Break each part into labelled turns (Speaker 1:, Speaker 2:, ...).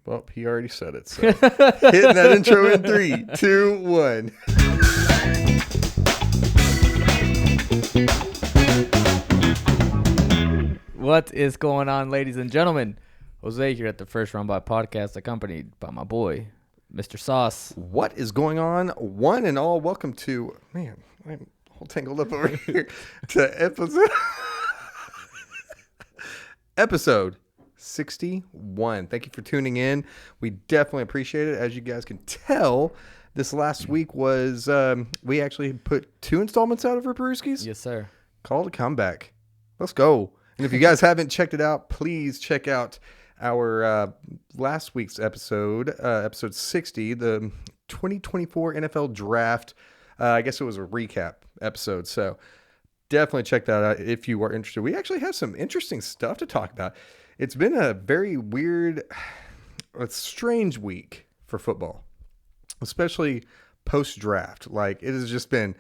Speaker 1: Well, he already said it. So hitting that intro in 3, 2, 1.
Speaker 2: What is going on, ladies and gentlemen? Jose here at the First Run By Podcast, accompanied by my boy, Mr. Soss.
Speaker 1: What is going on, one and all? Welcome to, man, I'm all tangled up over here, to episode 61. Thank you for tuning in. We definitely appreciate it. As you guys can tell, this last week was, we actually put 2 installments out of Riparooskies.
Speaker 2: Yes, sir.
Speaker 1: Call it a comeback. Let's go. And if you guys haven't checked it out, please check out our last week's episode, episode 60, the 2024 NFL Draft. I guess it was a recap episode. So definitely check that out if you are interested. We actually have some interesting stuff to talk about. It's been a very weird, strange week for football, especially post-draft. Like, it has just been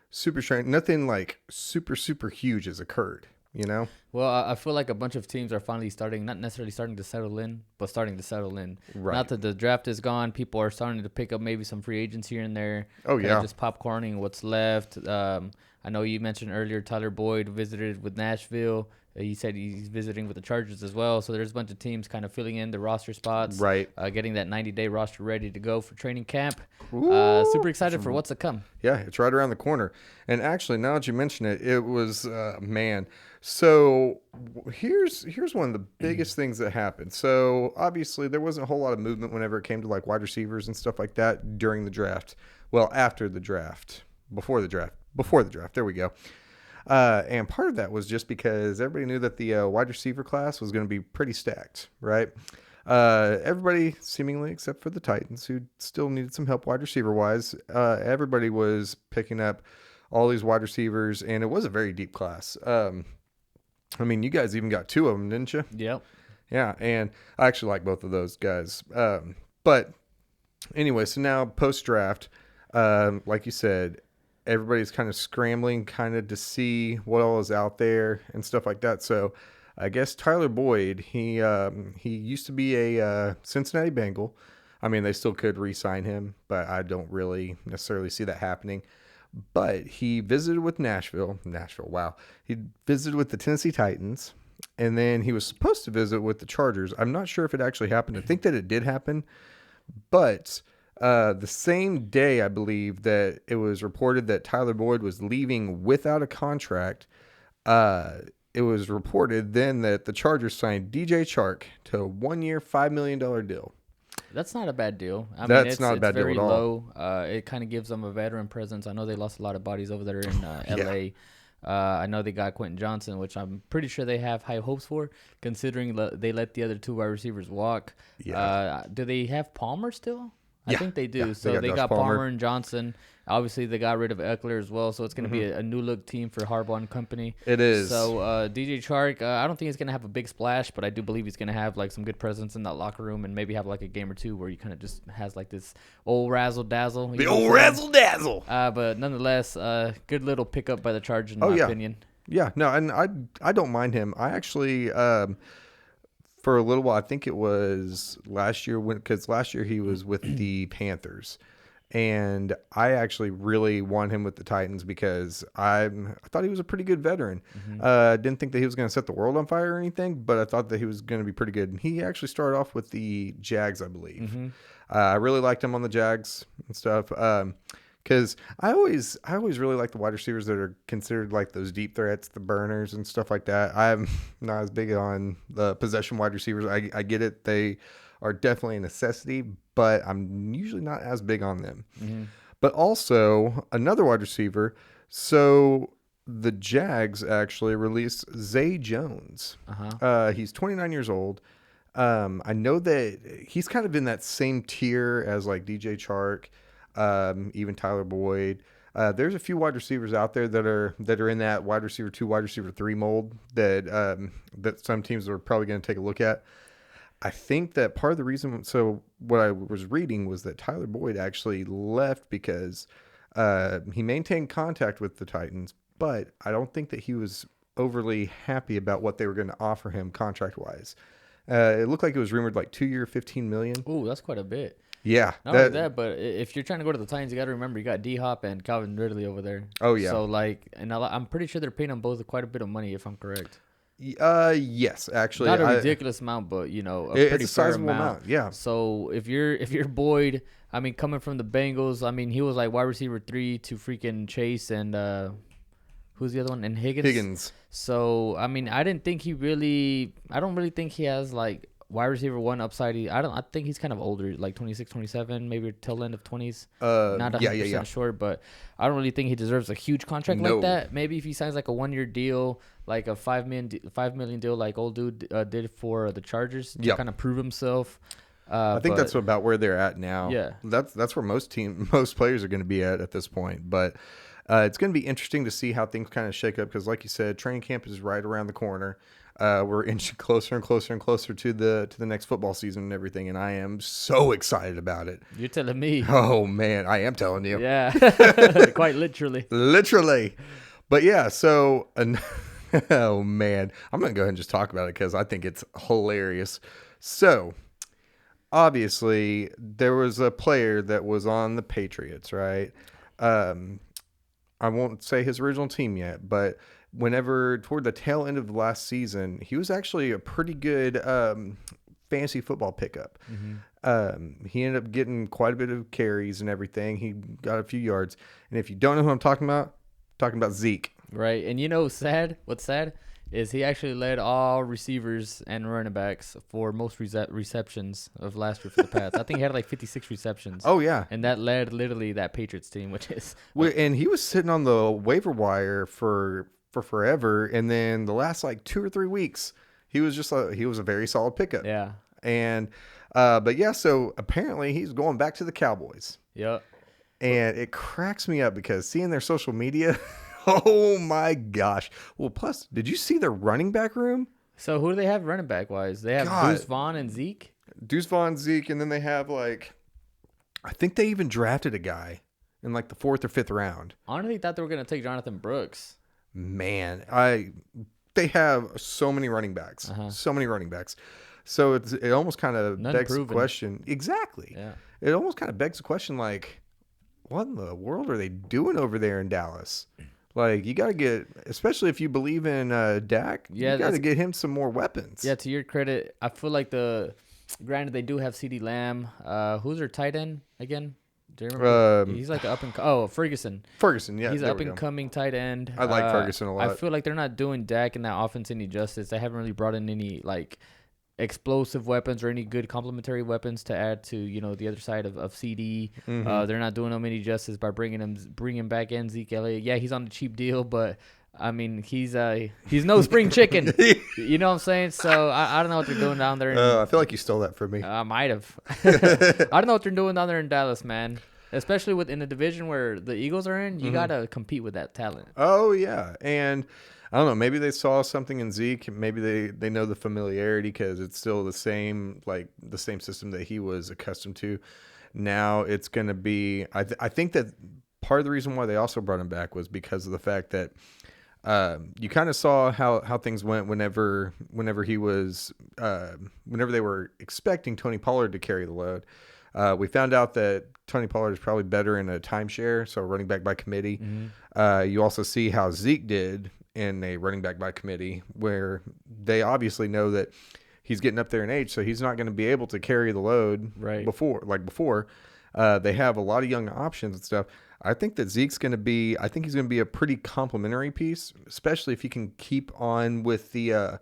Speaker 1: super strange. Nothing like super huge has occurred, you know?
Speaker 2: Well, I feel like a bunch of teams are finally not necessarily starting to settle in, but starting to settle in.
Speaker 1: Right.
Speaker 2: Not that the draft is gone. People are starting to pick up maybe some free agents here and there.
Speaker 1: Oh, yeah.
Speaker 2: Just popcorning what's left. I know you mentioned earlier Tyler Boyd visited with Nashville. He said he's visiting with the Chargers as well. So there's a bunch of teams kind of filling in the roster spots.
Speaker 1: Right.
Speaker 2: Getting that 90-day roster ready to go for training camp.
Speaker 1: Ooh.
Speaker 2: Super excited for what's to come.
Speaker 1: Yeah, it's right around the corner. And actually, now that you mention it, it was, man. So here's one of the biggest things that happened. So obviously, there wasn't a whole lot of movement whenever it came to like wide receivers and stuff like that during the draft. Well, after the draft. Before the draft. There we go. And part of that was just because everybody knew that the wide receiver class was going to be pretty stacked, right? Everybody, seemingly except for the Titans, who still needed some help wide receiver-wise, everybody was picking up all these wide receivers, and it was a very deep class. I mean, you guys even got 2 of them, didn't you?
Speaker 2: Yep.
Speaker 1: Yeah, and I actually like both of those guys. But anyway, so now post-draft, like you said, everybody's kind of scrambling kind of to see what all is out there and stuff like that. So I guess Tyler Boyd, he used to be a Cincinnati Bengal. I mean, they still could re-sign him, but I don't really necessarily see that happening. But he visited with Nashville, wow. He visited with the Tennessee Titans, and then he was supposed to visit with the Chargers. I'm not sure if it actually happened. I think that it did happen, but the same day, I believe, that it was reported that Tyler Boyd was leaving without a contract, it was reported then that the Chargers signed DJ Chark to a 1-year, $5 million deal.
Speaker 2: That's not a bad deal. I
Speaker 1: That's
Speaker 2: mean, it's
Speaker 1: not a bad deal
Speaker 2: very
Speaker 1: at all.
Speaker 2: low. It kind of gives them a veteran presence. I know they lost a lot of bodies over there in L.A. I know they got Quentin Johnson, which I'm pretty sure they have high hopes for, considering they let the other 2 wide receivers walk.
Speaker 1: Yeah.
Speaker 2: Do they have Palmer still?
Speaker 1: Yeah.
Speaker 2: I think they do.
Speaker 1: Yeah,
Speaker 2: So they
Speaker 1: Josh
Speaker 2: got
Speaker 1: Palmer.
Speaker 2: Palmer and Johnson. Obviously, they got rid of Eckler as well, so it's going to be a new-look team for Harbaugh and company.
Speaker 1: It is.
Speaker 2: So DJ Chark, I don't think he's going to have a big splash, but I do believe he's going to have like some good presence in that locker room and maybe have like a game or 2 where he kind of just has like this old razzle-dazzle.
Speaker 1: The old razzle-dazzle.
Speaker 2: But nonetheless, good little pickup by the Chargers in my opinion.
Speaker 1: Yeah, no, and I don't mind him. I actually, for a little while, I think it was last year, because last year he was with the Panthers. And I actually really want him with the Titans because I thought he was a pretty good veteran. Didn't think that he was going to set the world on fire or anything, but I thought that he was going to be pretty good. And he actually started off with the Jags, I believe. I really liked him on the Jags and stuff because I always really like the wide receivers that are considered like those deep threats, the burners and stuff like that. I'm not as big on the possession wide receivers. I get it. They are definitely a necessity, but I'm usually not as big on them. But also another wide receiver. So the Jags actually released Zay Jones. He's 29 years old. I know that he's kind of in that same tier as like DJ Chark, even Tyler Boyd. There's a few wide receivers out there that are in that wide receiver 2, wide receiver 3 mold that some teams are probably going to take a look at. I think that part of the reason, so what I was reading was that Tyler Boyd actually left because he maintained contact with the Titans, but I don't think that he was overly happy about what they were going to offer him contract-wise. It looked like it was rumored like 2-year, $15 million.
Speaker 2: Ooh, that's quite a bit.
Speaker 1: Yeah,
Speaker 2: Not only that, but if you're trying to go to the Titans, you got to remember you got D-Hop and Calvin Ridley over there.
Speaker 1: Oh yeah.
Speaker 2: So like, and I'm pretty sure they're paying them both quite a bit of money, if I'm correct.
Speaker 1: Yes, actually,
Speaker 2: Not a ridiculous amount, but a
Speaker 1: it's
Speaker 2: pretty
Speaker 1: a
Speaker 2: fair
Speaker 1: sizable amount. Yeah.
Speaker 2: So if you're Boyd, I mean, coming from the Bengals, I mean, he was like wide receiver 3 to freaking Chase and who's the other one? And Higgins. So I mean, I don't really think he has like wide receiver 1 upside. I think he's kind of older, like 26, 27, maybe tail end of 20s. Not 100% sure, but I don't really think he deserves a huge contract like that. Maybe if he signs like a 1-year deal, like a $5 million deal, like old dude did for the Chargers to kind of prove himself.
Speaker 1: I think that's about where they're at now.
Speaker 2: Yeah,
Speaker 1: that's where most players are going to be at this point. But it's going to be interesting to see how things kind of shake up because, like you said, training camp is right around the corner. We're inching closer and closer and closer to the next football season and everything, and I am so excited about it.
Speaker 2: You're telling me?
Speaker 1: Oh man, I am telling you.
Speaker 2: Yeah, quite literally.
Speaker 1: Literally, but yeah. So, oh man, I'm gonna go ahead and just talk about it because I think it's hilarious. So, obviously, there was a player that was on the Patriots, right? I won't say his original team yet, but whenever toward the tail end of the last season, he was actually a pretty good fantasy football pickup. Mm-hmm. He ended up getting quite a bit of carries and everything. He got a few yards. And if you don't know who I'm talking about Zeke.
Speaker 2: Right. And what's sad is he actually led all receivers and running backs for most receptions of last year for the Pats. I think he had like 56 receptions.
Speaker 1: Oh, yeah.
Speaker 2: And that led literally that Patriots team, which is...
Speaker 1: And he was sitting on the waiver wire for forever, and then the last like 2 or 3 weeks he was a very solid pickup.
Speaker 2: Yeah.
Speaker 1: And but yeah, so apparently he's going back to the Cowboys.
Speaker 2: Yep.
Speaker 1: And it cracks me up because seeing their social media, oh my gosh. Well, plus, did you see their running back room?
Speaker 2: So who do they have running back wise? They have Deuce Vaughn and Zeke.
Speaker 1: And then they have like, I think they even drafted a guy in like the 4th or 5th round.
Speaker 2: I honestly thought they were going to take Jonathan Brooks.
Speaker 1: Man, they have so many running backs, So it almost kind of begs the question. Exactly. Yeah. It almost kind of begs the question, like, what in the world are they doing over there in Dallas? Like, you got to get, especially if you believe in Dak, you got to get him some more weapons.
Speaker 2: Yeah, to your credit, I feel like granted, they do have CeeDee Lamb. Who's their tight end again? Do you remember? He's like Ferguson.
Speaker 1: Ferguson, yeah.
Speaker 2: He's up and coming tight end.
Speaker 1: I like Ferguson a lot.
Speaker 2: I feel like they're not doing Dak in that offense any justice. They haven't really brought in any like explosive weapons or any good complementary weapons to add to the other side of CD. Mm-hmm. They're not doing them any justice by bringing back in Zeke Elliott. Yeah, he's on a cheap deal, but I mean he's no spring chicken. You know what I'm saying? So I don't know what they're doing down there.
Speaker 1: I feel like you stole that from me.
Speaker 2: I might have. I don't know what they're doing down there in Dallas, man. Especially in a division where the Eagles are in, you gotta compete with that talent.
Speaker 1: Oh yeah, and I don't know. Maybe they saw something in Zeke. Maybe they know the familiarity because it's still the same system that he was accustomed to. Now it's going to be. I think that part of the reason why they also brought him back was because of the fact that you kind of saw how things went whenever he was whenever they were expecting Tony Pollard to carry the load. We found out that Tony Pollard is probably better in a timeshare, so running back by committee. Mm-hmm. You also see how Zeke did in a running back by committee, where they obviously know that he's getting up there in age, so he's not going to be able to carry the load before. They have a lot of young options and stuff. I think that he's going to be a pretty complimentary piece, especially if he can keep on with the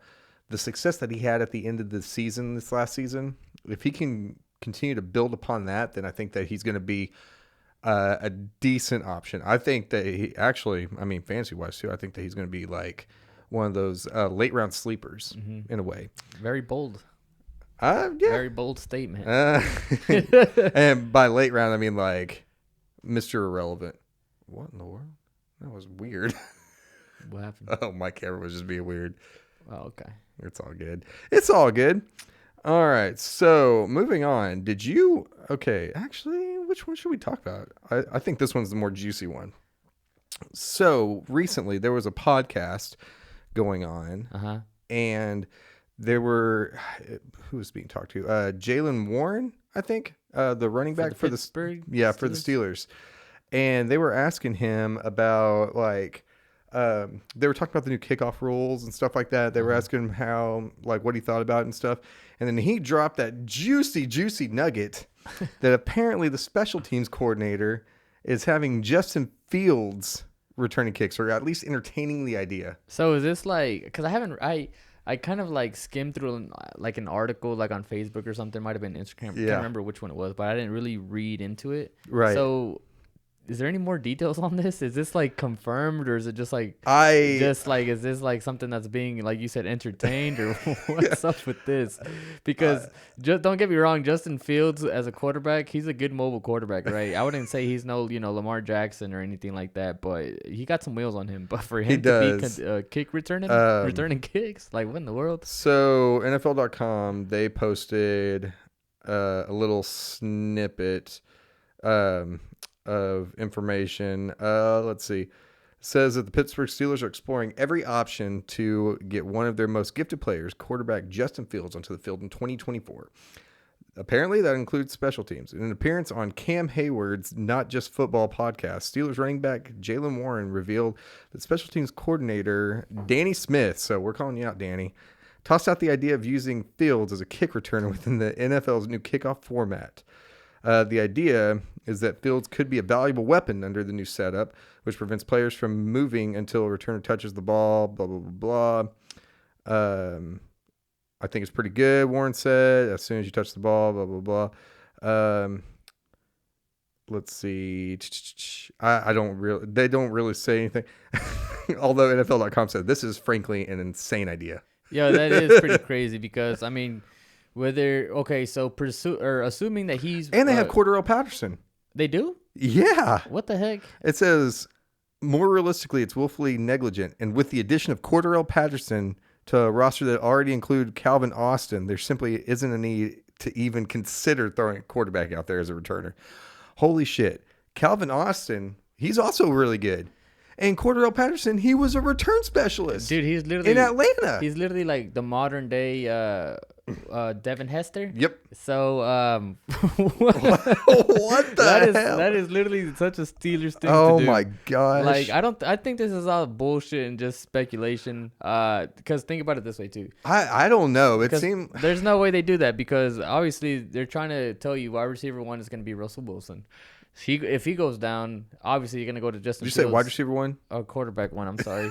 Speaker 1: success that he had at the end of the season this last season. If he can continue to build upon that, then I think that he's going to be a decent option. I think that he actually, fantasy wise too, I think that he's going to be like one of those late round sleepers in a way.
Speaker 2: Very bold.
Speaker 1: Yeah.
Speaker 2: Very bold statement.
Speaker 1: And by late round, I mean like Mr. Irrelevant. What in the world? That was weird.
Speaker 2: What happened?
Speaker 1: Oh, my camera was just being weird.
Speaker 2: Oh, okay.
Speaker 1: It's all good. All right, so moving on. Actually, which one should we talk about? I think this one's the more juicy one. So recently there was a podcast going on, and there were who was being talked to? Jalen Warren, I think, the running back for the Steelers, and they were asking him about like. They were talking about the new kickoff rules and stuff like that. They were asking him how, like, what he thought about it and stuff. And then he dropped that juicy nugget that apparently the special teams coordinator is having Justin Fields returning kicks, or at least entertaining the idea.
Speaker 2: So is this like, because I kind of like skimmed through like an article like on Facebook or something. Might have been Instagram. I can't remember which one it was, but I didn't really read into it.
Speaker 1: Right.
Speaker 2: So is there any more details on this? Is this like confirmed, or is it just like is this like something that's being, like you said, entertained, or what's up with this? Because just don't get me wrong, Justin Fields as a quarterback, he's a good mobile quarterback, right? I wouldn't say he's no Lamar Jackson or anything like that, but he got some wheels on him. But for him to be returning kicks, like what in the world?
Speaker 1: So NFL.com, they posted a little snippet. Of information. Let's see. It says that the Pittsburgh Steelers are exploring every option to get one of their most gifted players, quarterback Justin Fields, onto the field in 2024. Apparently, that includes special teams. In an appearance on Cam Hayward's Not Just Football podcast, Steelers running back Jalen Warren revealed that special teams coordinator Danny Smith, so we're calling you out, Danny, tossed out the idea of using Fields as a kick returner within the NFL's new kickoff format. The idea is that Fields could be a valuable weapon under the new setup, which prevents players from moving until a returner touches the ball, blah, blah, blah, blah. I think it's pretty good, Warren said. As soon as you touch the ball, blah, blah, blah. Let's see. They don't really say anything. Although NFL.com said this is frankly an insane idea.
Speaker 2: Yeah, that is pretty crazy because, I mean, assuming that he's...
Speaker 1: And they have Cordarrelle Patterson.
Speaker 2: They do?
Speaker 1: Yeah.
Speaker 2: What the heck?
Speaker 1: It says, more realistically, it's woefully negligent. And with the addition of Cordarrelle Patterson to a roster that already include Calvin Austin, there simply isn't a need to even consider throwing a quarterback out there as a returner. Holy shit. Calvin Austin, he's also really good. And Cordarrelle Patterson, he was a return specialist.
Speaker 2: Dude, he's literally...
Speaker 1: in Atlanta.
Speaker 2: He's literally like the modern day... Devin Hester.
Speaker 1: Yep.
Speaker 2: So,
Speaker 1: what the hell?
Speaker 2: That is literally such a Steelers thing to do.
Speaker 1: Oh my gosh.
Speaker 2: Like, I think this is all bullshit and just speculation. Because think about it this way too.
Speaker 1: I don't know. It seemed
Speaker 2: there's no way they do that because obviously they're trying to tell you wide receiver 1 is going to be Russell Wilson. If he goes down, obviously you're going to go to Justin Fields.
Speaker 1: Did you say wide receiver 1?
Speaker 2: Oh, quarterback 1. I'm sorry.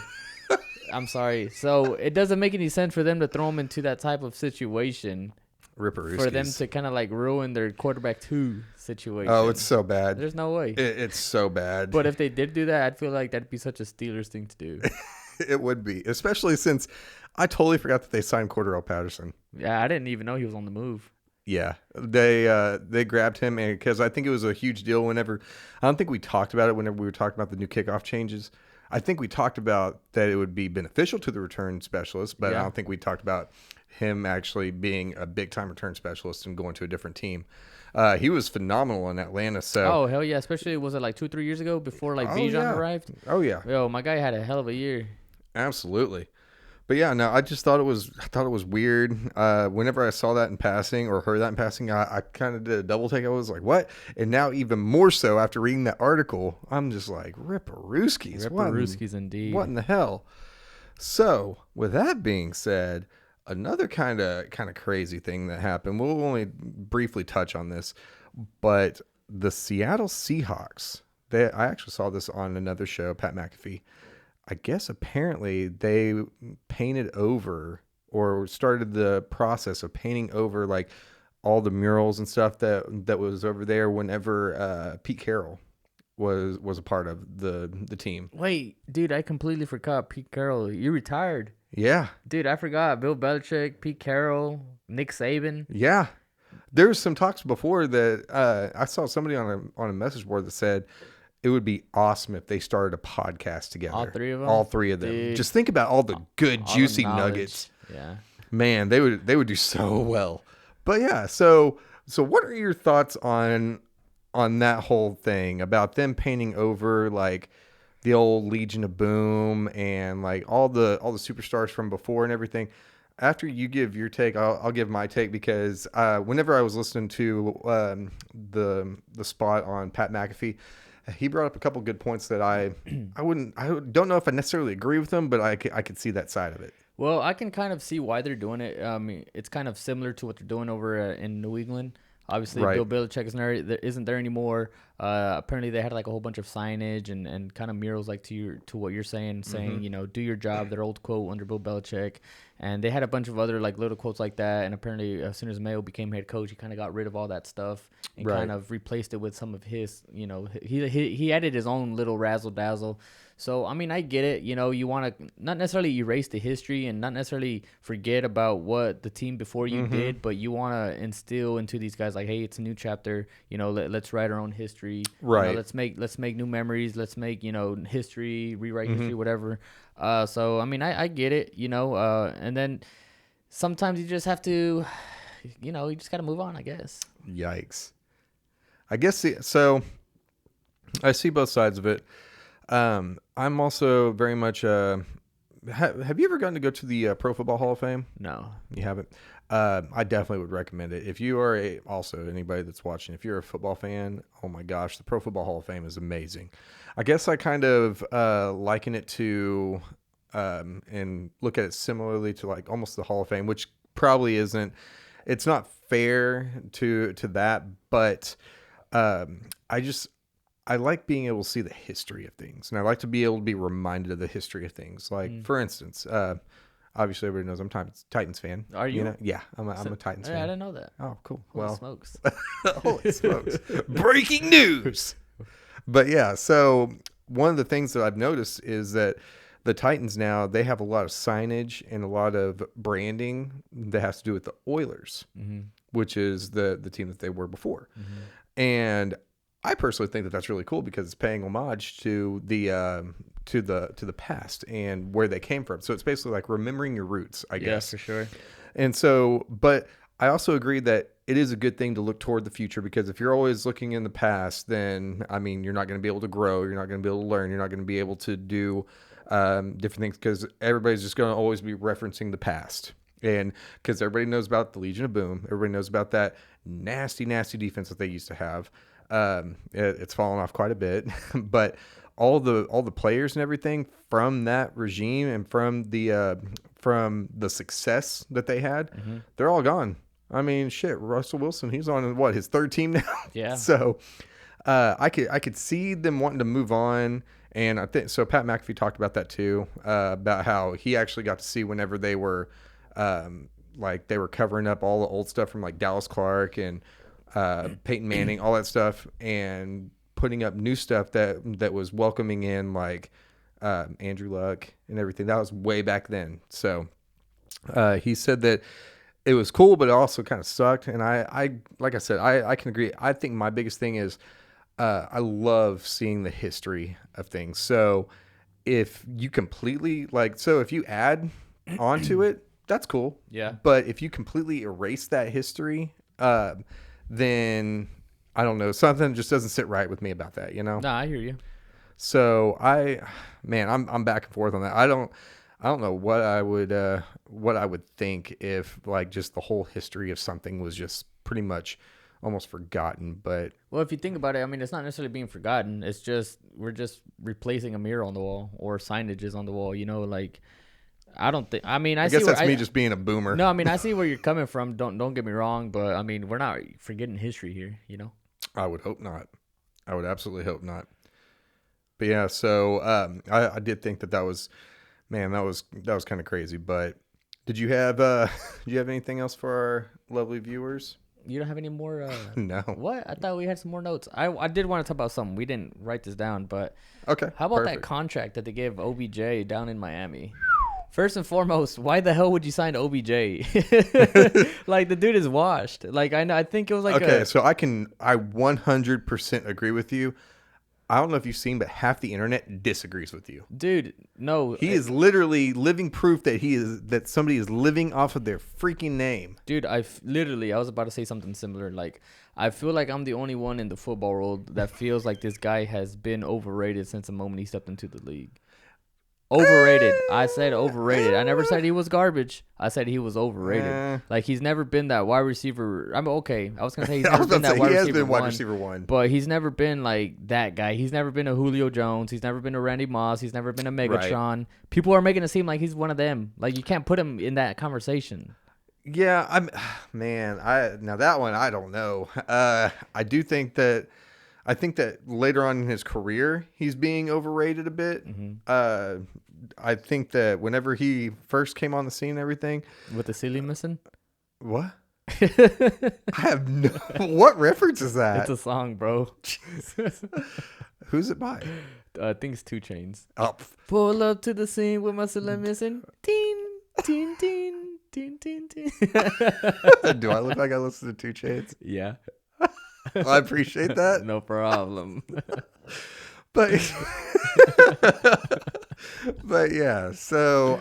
Speaker 2: I'm sorry. So it doesn't make any sense for them to throw him into that type of situation.
Speaker 1: Riparooskies.
Speaker 2: For them to kind of like ruin their quarterback 2 situation.
Speaker 1: Oh, it's so bad.
Speaker 2: There's no way.
Speaker 1: It's so bad.
Speaker 2: But if they did do that, I'd feel like that'd be such a Steelers thing to do.
Speaker 1: It would be, especially since I totally forgot that they signed Cordarrelle Patterson.
Speaker 2: Yeah, I didn't even know he was on the move.
Speaker 1: Yeah, they grabbed him because I think it was a huge deal whenever. I don't think we talked about it whenever we were talking about the new kickoff changes. I think we talked about that it would be beneficial to the return specialist, but I don't think we talked about him actually being a big-time return specialist and going to a different team. He was phenomenal in Atlanta. So
Speaker 2: oh, hell yeah. Especially, was it like 2-3 years ago before like Bijan arrived?
Speaker 1: Oh, yeah.
Speaker 2: Yo, my guy had a hell of a year.
Speaker 1: Absolutely. But yeah, no, I just thought it was weird. Whenever I saw that in passing or heard that in passing, I kind of did a double take. I was like, what? And now even more so after reading that article, I'm just like, Riparooskies.
Speaker 2: Riparooskies indeed.
Speaker 1: What in the hell? So with that being said, another kind of crazy thing that happened. We'll only briefly touch on this, but the Seattle Seahawks, I actually saw this on another show, Pat McAfee. I guess apparently they painted over or started the process of painting over like all the murals and stuff that was over there whenever Pete Carroll was a part of the team.
Speaker 2: Wait, dude, I completely forgot Pete Carroll. You retired.
Speaker 1: Yeah.
Speaker 2: Dude, I forgot Bill Belichick, Pete Carroll, Nick Saban.
Speaker 1: Yeah. There was some talks before that I saw somebody on a message board that said it would be awesome if they started a podcast together.
Speaker 2: All 3 of them?
Speaker 1: All 3 of them. Dude. Just think about all the good, juicy nuggets.
Speaker 2: Yeah.
Speaker 1: Man, they would do so well. But yeah, so what are your thoughts on that whole thing about them painting over like the old Legion of Boom and like all the superstars from before and everything? after you give your take, I'll give my take because whenever I was listening to the spot on Pat McAfee, he brought up a couple good points that I don't know if I necessarily agree with them, but I could see that side of it.
Speaker 2: Well, I can kind of see why they're doing it. It's kind of similar to what they're doing over in New England. Obviously,
Speaker 1: Right.
Speaker 2: Bill Belichick isn't there anymore. Apparently, they had like a whole bunch of signage and kind of murals like to what you're saying, do your job. Their old quote under Bill Belichick, and they had a bunch of other like little quotes like that. And apparently, as soon as Mayo became head coach, he kind of got rid of all that stuff and
Speaker 1: Right.
Speaker 2: kind of replaced it with some of his. He added his own little razzle dazzle. So, I mean, I get it. You want to not necessarily erase the history and not necessarily forget about what the team before you did, but you want to instill into these guys like, hey, it's a new chapter. Let's write our own history.
Speaker 1: Right.
Speaker 2: Let's make new memories. Let's make, history, rewrite history, whatever. So, I mean, I get it, and then sometimes you just have to, you just got to move on, I guess.
Speaker 1: Yikes. I guess so. I see both sides of it. I'm also very much. Have you ever gotten to go to the Pro Football Hall of Fame?
Speaker 2: No.
Speaker 1: You haven't. I definitely would recommend it. If you are also anybody that's watching, if you're a football fan, oh my gosh, the Pro Football Hall of Fame is amazing. I guess I kind of liken it to and look at it similarly to like almost the Hall of Fame, which probably isn't. It's not fair to that, but I like being able to see the history of things, and I like to be able to be reminded of the history of things. Like, for instance, obviously everybody knows I'm a Titans fan.
Speaker 2: Are you?
Speaker 1: know? Yeah, I'm a Titans
Speaker 2: I
Speaker 1: fan.
Speaker 2: didn't know that.
Speaker 1: Oh, cool.
Speaker 2: Holy
Speaker 1: Well,
Speaker 2: smokes.
Speaker 1: holy smokes. Breaking news. But yeah, so one of the things that I've noticed is that the Titans now, they have a lot of signage and a lot of branding that has to do with the Oilers, which is the team that they were before. And I personally think that that's really cool because it's paying homage to the past and where they came from. So it's basically like remembering your roots, I guess.
Speaker 2: Yeah, for sure.
Speaker 1: And so, but I also agree that it is a good thing to look toward the future because if you're always looking in the past, then I mean, you're not going to be able to grow. You're not going to be able to learn. You're not going to be able to do different things because everybody's just going to always be referencing the past. And because everybody knows about the Legion of Boom, everybody knows about that nasty, nasty defense that they used to have. It's fallen off quite a bit, but all the players and everything from that regime and from the success that they had, they're all gone. I mean, shit, Russell Wilson, he's on his third team now.
Speaker 2: Yeah.
Speaker 1: So, I could see them wanting to move on. And I think so. Pat McAfee talked about that too, about how he actually got to see whenever they were, like they were covering up all the old stuff from like Dallas Clark and Peyton Manning, all that stuff, and putting up new stuff that was welcoming in like Andrew Luck and everything. That was way back then. So he said that it was cool, but it also kind of sucked. And I like I said, I can agree. I think my biggest thing is I love seeing the history of things. So if you completely if you add onto it, that's cool.
Speaker 2: Yeah.
Speaker 1: But if you completely erase that history, then I don't know, something just doesn't sit right with me about that,
Speaker 2: No, I hear you.
Speaker 1: So I'm back and forth on that. I don't know what I would think if like just the whole history of something was just pretty much almost forgotten. But
Speaker 2: Well, if you think about it, I mean, it's not necessarily being forgotten. It's just we're just replacing a mirror on the wall or signages on the wall. Like I don't think. I mean,
Speaker 1: I guess that's me just being a boomer.
Speaker 2: No, I mean, I see where you're coming from. Don't get me wrong, but I mean, we're not forgetting history here.
Speaker 1: I would hope not. I would absolutely hope not. But yeah, so I did think that was, man, that was kind of crazy. But did you have anything else for our lovely viewers?
Speaker 2: You don't have any more?
Speaker 1: No.
Speaker 2: What? I thought we had some more notes. I did want to talk about something. We didn't write this down, but
Speaker 1: okay.
Speaker 2: How about that contract that they gave OBJ down in Miami? First and foremost, why the hell would you sign OBJ? Like, the dude is washed. Like, I think it was like
Speaker 1: okay, so I 100% agree with you. I don't know if you've seen, but half the internet disagrees with you.
Speaker 2: Dude, no.
Speaker 1: He is literally living proof that somebody is living off of their freaking name.
Speaker 2: Dude, I was about to say something similar. Like, I feel like I'm the only one in the football world that feels like this guy has been overrated since the moment he stepped into the league. Overrated. I said overrated. I never said he was garbage. I said he was overrated. Like, he's never been that wide receiver. I'm okay. I was gonna say he's never been that wide receiver. He has been wide receiver one, but he's never been like that guy. He's never been a Julio Jones. He's never been a Randy Moss. He's never been a Megatron. Right. People are making it seem like he's one of them. Like, you can't put him in that conversation.
Speaker 1: Yeah, now that one I don't know. I do think that. I think that later on in his career, he's being overrated a bit. Mm-hmm. I think that whenever he first came on the scene and everything.
Speaker 2: With the ceiling missing?
Speaker 1: What? I have no... What reference is that?
Speaker 2: It's a song, bro.
Speaker 1: Who's it by?
Speaker 2: I think it's 2 Chainz.
Speaker 1: Oh.
Speaker 2: Pull up to the scene with my ceiling missing. Teen, teen, teen, teen, teen, teen.
Speaker 1: Do I look like I listen to 2 Chainz?
Speaker 2: Yeah.
Speaker 1: I appreciate that.
Speaker 2: No problem.
Speaker 1: But yeah, so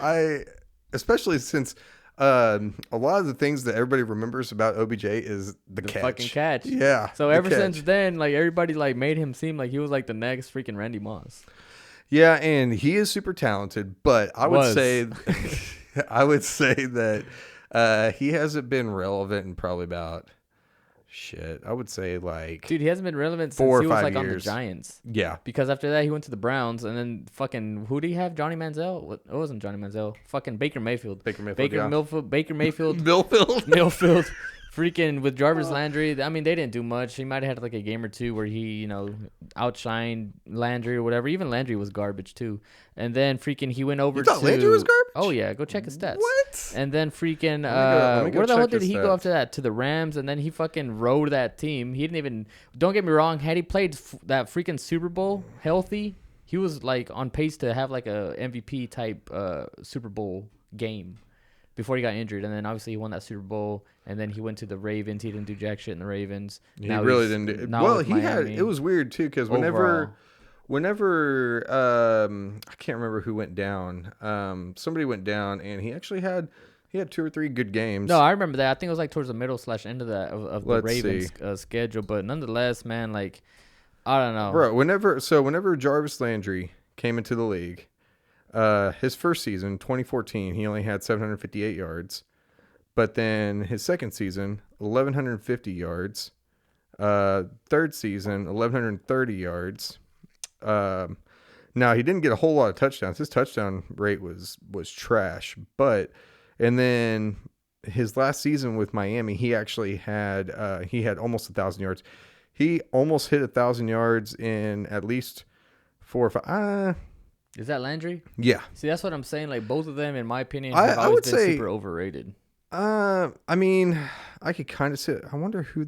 Speaker 1: especially since a lot of the things that everybody remembers about OBJ is the catch.
Speaker 2: Fucking catch.
Speaker 1: Yeah.
Speaker 2: So ever since then, like, everybody like made him seem like he was like the next freaking Randy Moss.
Speaker 1: Yeah, and he is super talented, but I would say that he hasn't been relevant in probably about I would say like...
Speaker 2: Dude, he hasn't been relevant since he was like years. On the Giants.
Speaker 1: Yeah.
Speaker 2: Because after that, he went to the Browns, and then fucking... Who did he have? Johnny Manziel? It wasn't Johnny Manziel. Fucking Baker Mayfield.
Speaker 1: Baker
Speaker 2: Mayfield.
Speaker 1: Millfield.
Speaker 2: Freaking with Jarvis Landry. I mean, they didn't do much. He might have had like a game or two where he, outshined Landry or whatever. Even Landry was garbage too. And then freaking he went over
Speaker 1: you thought Landry was garbage?
Speaker 2: Oh yeah, go check his stats.
Speaker 1: What?
Speaker 2: And then freaking
Speaker 1: where
Speaker 2: the hell did he go after that? To the Rams, and then he fucking rode that team. He didn't even. Don't get me wrong. Had he played that freaking Super Bowl healthy, he was like on pace to have like a MVP type Super Bowl game before he got injured. And then obviously he won that Super Bowl, and then he went to the Ravens. He didn't do jack shit in the Ravens.
Speaker 1: He really didn't. Well, he Miami. It was weird too, because whenever I can't remember who went down. Somebody went down, and he actually had 2 or 3 good games.
Speaker 2: No, I remember that. I think it was like towards the middle / end of that of the Ravens schedule. But nonetheless, man, like, I don't know,
Speaker 1: bro. Whenever Jarvis Landry came into the league, his first season, 2014, he only had 758 yards. But then his second season, 1,150 yards. Third season, 1,130 yards. Now he didn't get a whole lot of touchdowns. His touchdown rate was trash. And then his last season with Miami, he actually had almost 1,000 yards. He almost hit 1,000 yards in at least 4 or 5.
Speaker 2: Is that Landry?
Speaker 1: Yeah.
Speaker 2: See, that's what I'm saying. Like, both of them, in my opinion, have always been super overrated.
Speaker 1: I mean, I could kind of say. I wonder who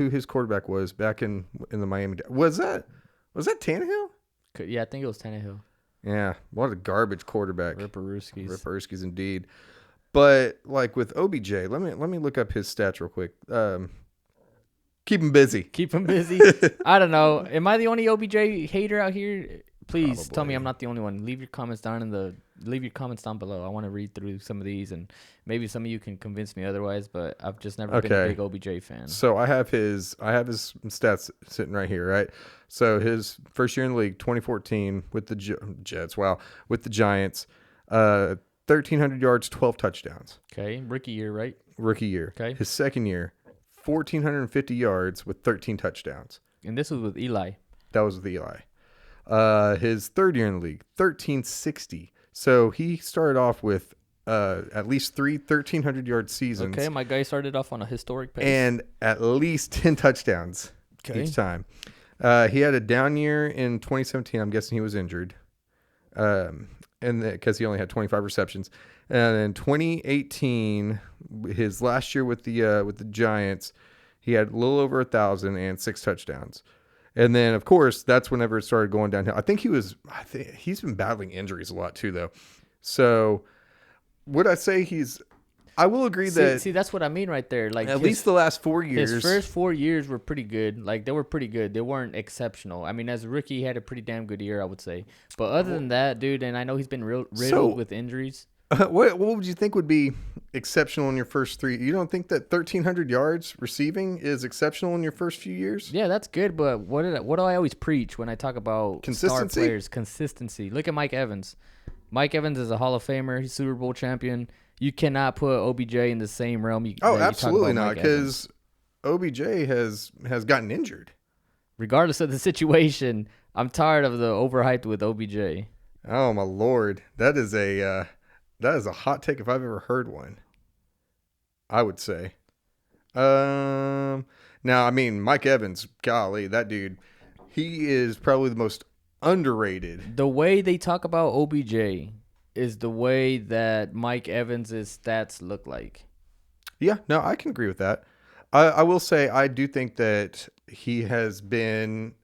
Speaker 1: his quarterback was back in the Miami. Was that Tannehill?
Speaker 2: Yeah, I think it was Tannehill.
Speaker 1: Yeah, what a garbage quarterback.
Speaker 2: Riparooskies
Speaker 1: indeed. But like with OBJ, let me look up his stats real quick. Keep him busy.
Speaker 2: I don't know. Am I the only OBJ hater out here? Please tell me I'm not the only one. Leave your comments down below. I want to read through some of these, and maybe some of you can convince me otherwise. But I've just never been a big OBJ fan.
Speaker 1: So I have his stats sitting right here, right? So his first year in the league, 2014, with the Jets. Wow, with the Giants, 1,300 yards, 12 touchdowns.
Speaker 2: Okay, rookie year, right?
Speaker 1: Rookie year.
Speaker 2: Okay.
Speaker 1: His second year, 1,450 yards with 13 touchdowns.
Speaker 2: And this was with Eli.
Speaker 1: That was with Eli. His third year in the league, 1,360. So he started off with at least 3 1,300-yard seasons.
Speaker 2: Okay, my guy started off on a historic pace.
Speaker 1: And at least 10 touchdowns each time. He had a down year in 2017. I'm guessing he was injured. And because he only had 25 receptions. And in 2018, his last year with the Giants, he had a little over 1,000 and 6 touchdowns. And then, of course, that's whenever it started going downhill. I think he's been battling injuries a lot too, though. So, would I say I will agree that.
Speaker 2: See, that's what I mean right there. Like,
Speaker 1: at least the last 4 years.
Speaker 2: His first 4 years were pretty good. Like, they were pretty good. They weren't exceptional. I mean, as a rookie, he had a pretty damn good year, I would say. But other than that, dude, and I know he's been riddled with injuries.
Speaker 1: What would you think would be exceptional in your first three? You don't think that 1,300 yards receiving is exceptional in your first few years?
Speaker 2: Yeah, that's good, but what do I always preach when I talk about star
Speaker 1: Consistency?
Speaker 2: players? Consistency. Look at Mike Evans. Mike Evans is a Hall of Famer. He's Super Bowl champion. You cannot put OBJ in the same realm.
Speaker 1: Oh,
Speaker 2: That you talk
Speaker 1: absolutely
Speaker 2: about
Speaker 1: not,
Speaker 2: Mike Evans.
Speaker 1: because OBJ has gotten injured.
Speaker 2: Regardless of the situation, I'm tired of the overhyped with OBJ.
Speaker 1: Oh my lord, that is a hot take if I've ever heard one. I would say. Now I mean Mike Evans, golly, that dude, he is probably the most underrated.
Speaker 2: The way they talk about OBJ is the way that Mike Evans' stats look like.
Speaker 1: Yeah, no, I can agree with that. I will say I do think that he has been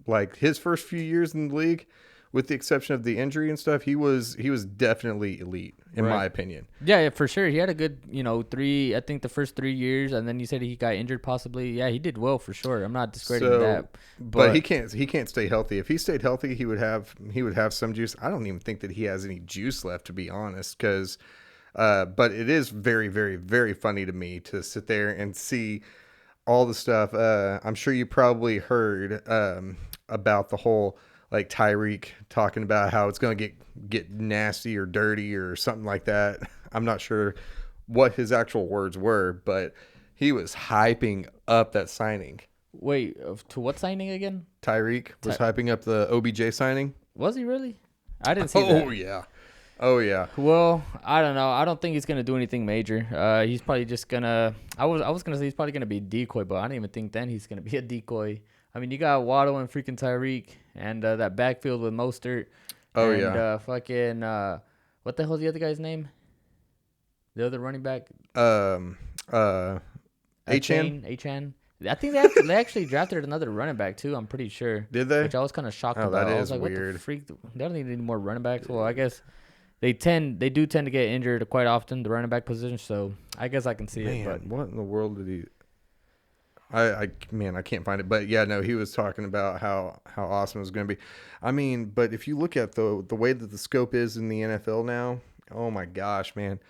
Speaker 1: like his first few years in the league, with the exception of the injury and stuff, he was definitely elite in
Speaker 2: Right.
Speaker 1: my opinion.
Speaker 2: Yeah, for sure. He had a good, I think the first 3 years, and then you said he got injured possibly. Yeah, he did well for sure. I'm not discrediting that.
Speaker 1: But he can't stay healthy. If he stayed healthy, he would have some juice. I don't even think that he has any juice left, to be honest, because but it is very, very, very funny to me to sit there and see all the stuff. I'm sure you probably heard about the whole like Tyreek talking about how it's going to get nasty or dirty or something like that. I'm not sure what his actual words were, but he was hyping up that signing.
Speaker 2: Wait, to what signing again?
Speaker 1: Tyreek was hyping up the OBJ signing.
Speaker 2: Was he really? I didn't see that.
Speaker 1: Oh yeah. Oh yeah.
Speaker 2: Well, I don't know. I don't think he's gonna do anything major. He's probably just gonna. I was gonna say he's probably gonna be a decoy, but I don't even think then he's gonna be a decoy. I mean, you got Waddle and freaking Tyreek, and that backfield with Mostert.
Speaker 1: Oh
Speaker 2: and,
Speaker 1: yeah.
Speaker 2: Fucking what the hell's the other guy's name? The other running back.
Speaker 1: Um. Achan.
Speaker 2: Achan. I think they actually drafted another running back too. I'm pretty sure.
Speaker 1: Did they?
Speaker 2: Which I was kind of shocked
Speaker 1: Oh,
Speaker 2: about.
Speaker 1: that
Speaker 2: I
Speaker 1: is
Speaker 2: was like,
Speaker 1: weird.
Speaker 2: What the freak? They don't need any more running backs. Well, I guess they do tend to get injured quite often, the running back position. So I guess I can see it. But
Speaker 1: what in the world did he? I can't find it. But yeah, no, he was talking about how awesome it was going to be. I mean, but if you look at the way that the scope is in the NFL now, oh my gosh, man.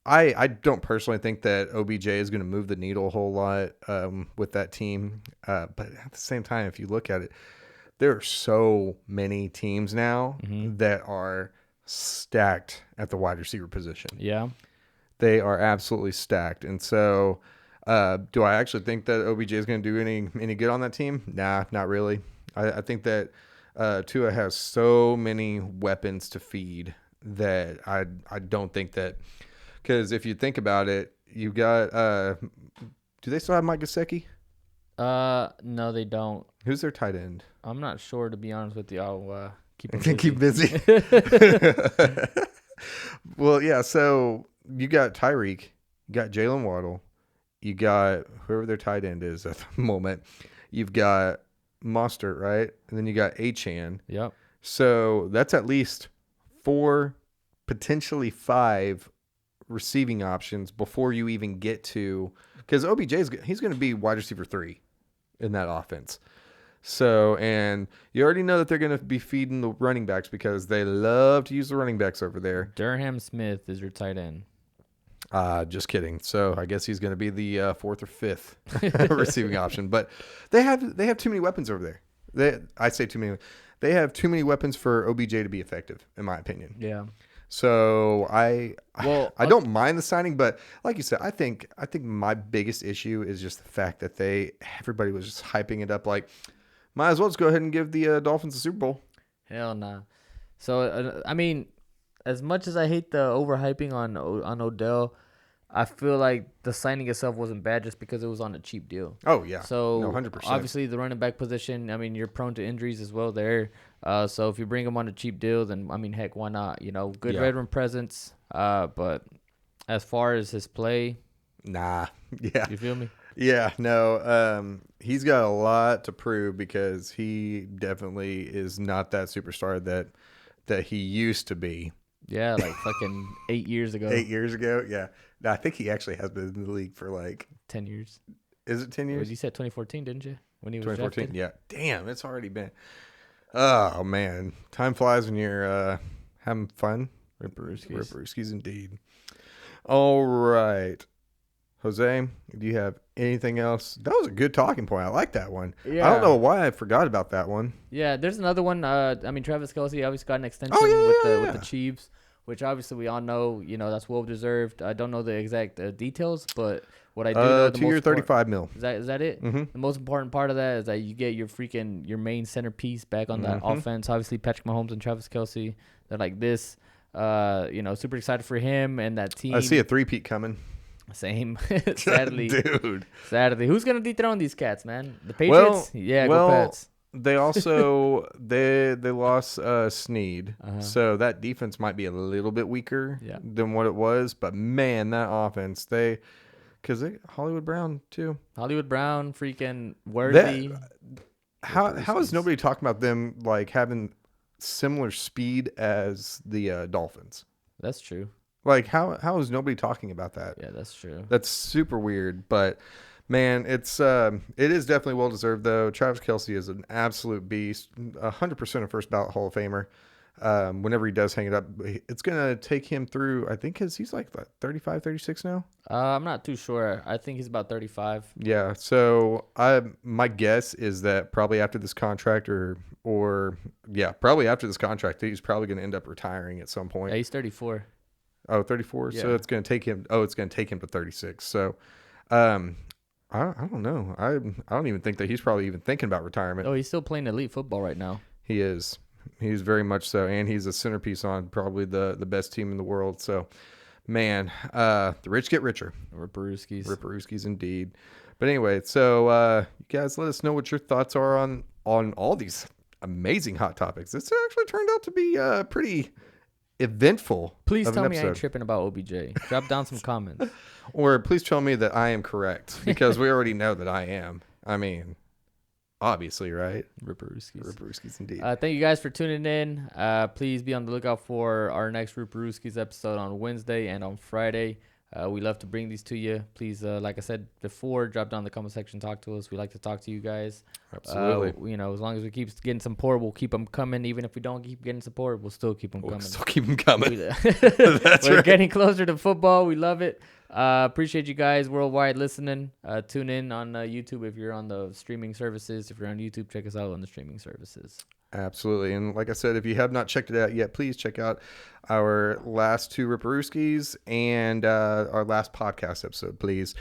Speaker 1: I don't personally think that OBJ is going to move the needle a whole lot with that team. But at the same time, if you look at it, there are so many teams now that are stacked at the wide receiver position.
Speaker 2: yeah.
Speaker 1: They are absolutely stacked. And so do I actually think that OBJ is going to do any good on that team? Nah, not really. I think that Tua has so many weapons to feed that I don't think that, because if you think about it, you got do they still have Mike Gesicki?
Speaker 2: No, they don't.
Speaker 1: Who's their tight end?
Speaker 2: I'm not sure, to be honest with you. I'll keep them
Speaker 1: Keep
Speaker 2: busy.
Speaker 1: busy. Well, yeah. So you got Tyreek, you got Jalen Waddle, you got whoever their tight end is at the moment. You've got Mostert, right? And then you got Achan.
Speaker 2: Yep.
Speaker 1: So that's at least 4, potentially 5 receiving options before you even get to, because he's going to be wide receiver 3 in that offense. So, and you already know that they're going to be feeding the running backs because they love to use the running backs over there.
Speaker 2: Durham Smith is your tight end.
Speaker 1: Just kidding. So I guess he's going to be the 4th or 5th receiving option. But they have too many weapons over there. I say too many. They have too many weapons for OBJ to be effective, in my opinion.
Speaker 2: Yeah.
Speaker 1: So I don't mind the signing, but like you said, I think my biggest issue is just the fact that everybody was just hyping it up like, might as well just go ahead and give the Dolphins the Super Bowl.
Speaker 2: Hell nah. So I mean, as much as I hate the overhyping on Odell, I feel like the signing itself wasn't bad just because it was on a cheap deal.
Speaker 1: Oh yeah.
Speaker 2: So
Speaker 1: no, 100%.
Speaker 2: obviously the running back position, I mean, you're prone to injuries as well there. So if you bring him on a cheap deal, then I mean, heck, why not? Good veteran presence. But as far as his play,
Speaker 1: nah. Yeah.
Speaker 2: you feel me?
Speaker 1: Yeah, no, he's got a lot to prove because he definitely is not that superstar that he used to be.
Speaker 2: Yeah, like fucking 8 years ago.
Speaker 1: 8 years ago, yeah. No, I think he actually has been in the league for like
Speaker 2: 10 years.
Speaker 1: Is it 10 years?
Speaker 2: You said 2014, didn't you? When he was
Speaker 1: 2014.
Speaker 2: drafted?
Speaker 1: Yeah. Damn, it's already been. Oh man, time flies when you're Having fun.
Speaker 2: Riparooskies.
Speaker 1: Riparooskies indeed. All right. Jose, do you have anything else? That was a good talking point. I like that one.
Speaker 2: Yeah.
Speaker 1: I don't know why I forgot about that one.
Speaker 2: Yeah, there's another one. Travis Kelce obviously got an extension with the Chiefs, which obviously we all know, that's well deserved. I don't know the exact details, but what I do know,
Speaker 1: 2 year, $35 million.
Speaker 2: Is that it?
Speaker 1: Mm-hmm.
Speaker 2: The most important part of that is that you get your main centerpiece back on that offense. Obviously, Patrick Mahomes and Travis Kelce, they're like this. Super excited for him and that team.
Speaker 1: I see a three-peat coming.
Speaker 2: Same. Sadly.
Speaker 1: Dude.
Speaker 2: Sadly. Who's going to dethrone these cats, man? The Patriots? Go Pats.
Speaker 1: They also they lost Snead, so that defense might be a little bit weaker than what it was. But man, that offense, because Hollywood Brown too.
Speaker 2: Hollywood Brown, freaking Worthy.
Speaker 1: How is nobody talking about them like having similar speed as the Dolphins?
Speaker 2: That's true.
Speaker 1: Like how is nobody talking about that?
Speaker 2: Yeah, that's true.
Speaker 1: That's super weird, but. Man, it is definitely well deserved though. Travis Kelce is an absolute beast, 100% a first ballot Hall of Famer. Whenever he does hang it up, it's gonna take him through. I think he's like 35, 36 now.
Speaker 2: I'm not too sure. I think he's about 35.
Speaker 1: Yeah. So my guess is that probably after this contract, probably after this contract, he's probably gonna end up retiring at some point.
Speaker 2: Yeah, he's 34.
Speaker 1: Oh, 34.
Speaker 2: Yeah.
Speaker 1: So it's gonna take him. Oh, it's gonna take him to 36. So, I don't know. I don't even think that he's probably even thinking about retirement.
Speaker 2: Oh, he's still playing elite football right now.
Speaker 1: He is. He's very much so, and he's a centerpiece on probably the best team in the world. So, man, the rich get richer.
Speaker 2: Riparooskies
Speaker 1: indeed. But anyway, so you guys let us know what your thoughts are on all these amazing hot topics. This actually turned out to be pretty eventful.
Speaker 2: Please tell me I ain't tripping about OBJ. Drop down some comments.
Speaker 1: Or please tell me that I am correct, because we already know that I am. I mean, obviously, right?
Speaker 2: Riparooskies
Speaker 1: indeed.
Speaker 2: Thank you guys for tuning in. Please be on the lookout for our next Riparooskies episode on Wednesday and on Friday. We love to bring these to you. Please, like I said before, drop down in the comment section, talk to us. We like to talk to you guys.
Speaker 1: Absolutely.
Speaker 2: As long as we keep getting support, we'll keep them coming. Even if we don't keep getting support, we'll still keep them coming.
Speaker 1: Still keep them coming.
Speaker 2: We're getting closer to football. We love it. Appreciate you guys worldwide listening. Tune in on YouTube if you're on the streaming services. If you're on YouTube, check us out on the streaming services. Absolutely. And like I said, if you have not checked it out yet, please check out our last two Riparooskies and our last podcast episode, please.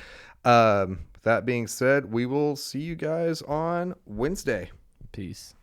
Speaker 2: That being said, we will see you guys on Wednesday.
Speaker 1: Peace.